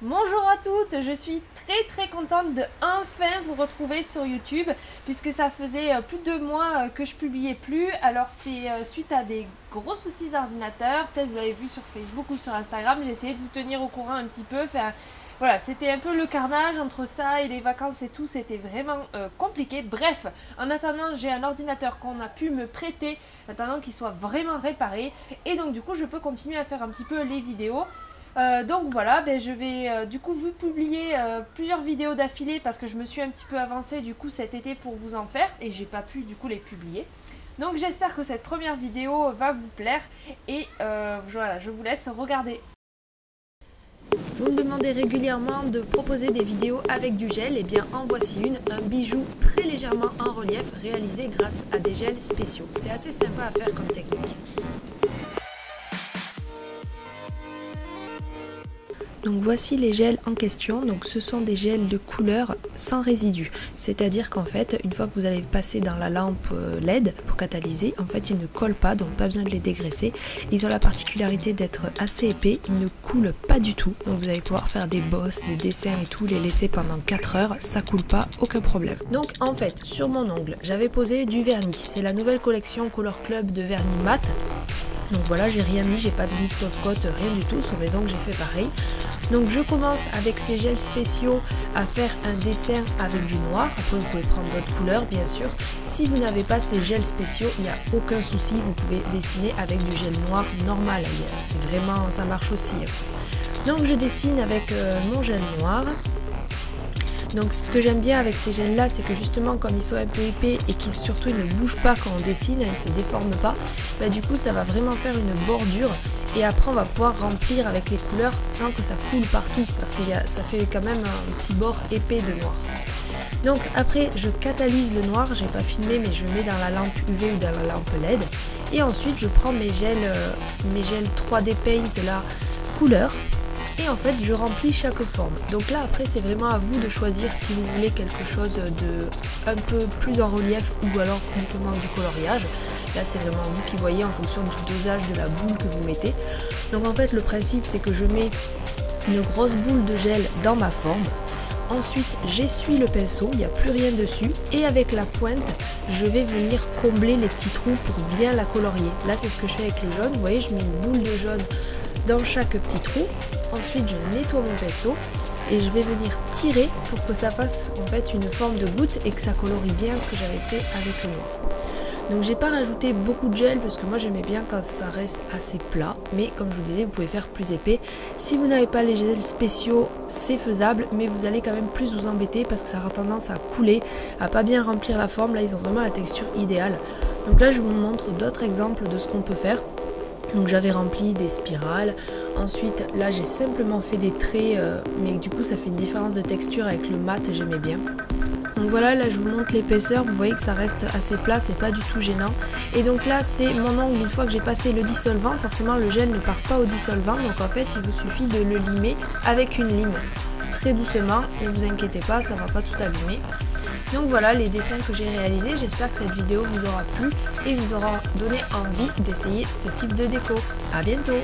Bonjour à toutes, je suis très contente de enfin vous retrouver sur YouTube puisque ça faisait plus de 2 mois que je publiais plus. Alors c'est suite à des gros soucis d'ordinateur, peut-être vous l'avez vu sur Facebook ou sur Instagram, j'ai essayé de vous tenir au courant un petit peu. Voilà, c'était un peu le carnage entre ça et les vacances et tout, c'était vraiment compliqué. Bref, en attendant, j'ai un ordinateur qu'on a pu me prêter, en attendant qu'il soit vraiment réparé. Et donc du coup, je peux continuer à faire un petit peu les vidéos. Donc voilà, je vais du coup vous publier plusieurs vidéos d'affilée parce que je me suis un petit peu avancée du coup cet été pour vous en faire et j'ai pas pu du coup les publier. Donc j'espère que cette première vidéo va vous plaire et voilà, je vous laisse regarder. Vous me demandez régulièrement de proposer des vidéos avec du gel, et bien en voici une, un bijou très légèrement en relief réalisé grâce à des gels spéciaux. C'est assez sympa à faire comme technique. Donc voici les gels en question, donc ce sont des gels de couleur sans résidus, c'est-à-dire qu'en fait une fois que vous allez passer dans la lampe LED pour catalyser, en fait ils ne collent pas, donc pas besoin de les dégraisser. Ils ont la particularité d'être assez épais, ils ne coulent pas du tout, donc vous allez pouvoir faire des bosses, des dessins et tout, les laisser pendant 4 heures, ça coule pas, aucun problème. Donc en fait sur mon ongle j'avais posé du vernis, c'est la nouvelle collection Color Club de vernis mat. Donc voilà, j'ai rien mis, j'ai pas mis de top coat, rien du tout, sur mes ongles j'ai fait pareil. Donc je commence avec ces gels spéciaux à faire un dessin avec du noir. Après vous pouvez prendre d'autres couleurs bien sûr. Si vous n'avez pas ces gels spéciaux, il n'y a aucun souci, vous pouvez dessiner avec du gel noir normal. C'est vraiment, ça marche aussi. Donc je dessine avec mon gel noir. Donc ce que j'aime bien avec ces gels là, c'est que justement comme ils sont un peu épais et qu'ils surtout ils ne bougent pas quand on dessine, ils se déforment pas, du coup ça va vraiment faire une bordure et après on va pouvoir remplir avec les couleurs sans que ça coule partout parce que ça fait quand même un petit bord épais de noir. Donc après je catalyse le noir, j'ai pas filmé mais je mets dans la lampe UV ou dans la lampe LED et ensuite je prends mes gels 3D Paint là couleur. Et en fait je remplis chaque forme. Donc là après c'est vraiment à vous de choisir si vous voulez quelque chose de un peu plus en relief ou alors simplement du coloriage. Là c'est vraiment vous qui voyez en fonction du dosage de la boule que vous mettez. Donc en fait le principe c'est que je mets une grosse boule de gel dans ma forme. Ensuite j'essuie le pinceau, il n'y a plus rien dessus et avec la pointe je vais venir combler les petits trous pour bien la colorier. Là c'est ce que je fais avec le jaune, vous voyez je mets une boule de jaune dans chaque petit trou. Ensuite je nettoie mon pinceau et je vais venir tirer pour que ça fasse en fait une forme de goutte et que ça colorie bien ce que j'avais fait avec le noir. Donc j'ai pas rajouté beaucoup de gel parce que moi j'aimais bien quand ça reste assez plat, mais comme je vous disais vous pouvez faire plus épais. Si vous n'avez pas les gels spéciaux c'est faisable, mais vous allez quand même plus vous embêter parce que ça aura tendance à couler, à pas bien remplir la forme. Là ils ont vraiment la texture idéale. Donc là je vous montre d'autres exemples de ce qu'on peut faire. Donc j'avais rempli des spirales, ensuite là j'ai simplement fait des traits mais du coup ça fait une différence de texture avec le mat, j'aimais bien. Donc voilà, là je vous montre l'épaisseur, vous voyez que ça reste assez plat, c'est pas du tout gênant. Et donc là c'est mon ongle, une fois que j'ai passé le dissolvant, forcément le gel ne part pas au dissolvant, donc en fait il vous suffit de le limer avec une lime. Très doucement, ne vous inquiétez pas, ça va pas tout abîmer. Donc voilà les dessins que j'ai réalisés, j'espère que cette vidéo vous aura plu et vous aura donné envie d'essayer ce type de déco. A bientôt!